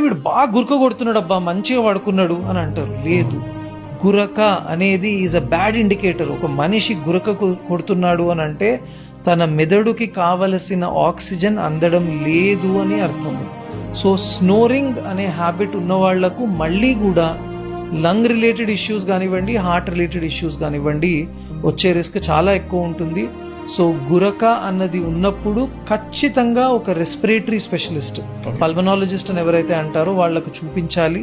వీడు బాగా గురక కొడుతున్నాడు అబ్బా, మంచిగా పడుకున్నాడు అని అంటారు. లేదు, గురక అనేది ఈజ్ అ బ్యాడ్ ఇండికేటర్. ఒక మనిషి గురక కొడుతున్నాడు అని అంటే తన మెదడుకి కావలసిన ఆక్సిజన్ అందడం లేదు అని అర్థము. సో స్నోరింగ్ అనే హ్యాబిట్ ఉన్న వాళ్లకు మళ్ళీ కూడా లంగ్ రిలేటెడ్ ఇష్యూస్ కానివ్వండి, హార్ట్ రిలేటెడ్ ఇష్యూస్ కానివ్వండి వచ్చే రిస్క్ చాలా ఎక్కువ ఉంటుంది. సో గురక అన్నది ఉన్నప్పుడు ఖచ్చితంగా ఒక రెస్పిరేటరీ స్పెషలిస్ట్, పల్మనాలజిస్ట్ అని ఎవరైతే అంటారో వాళ్ళకు చూపించాలి.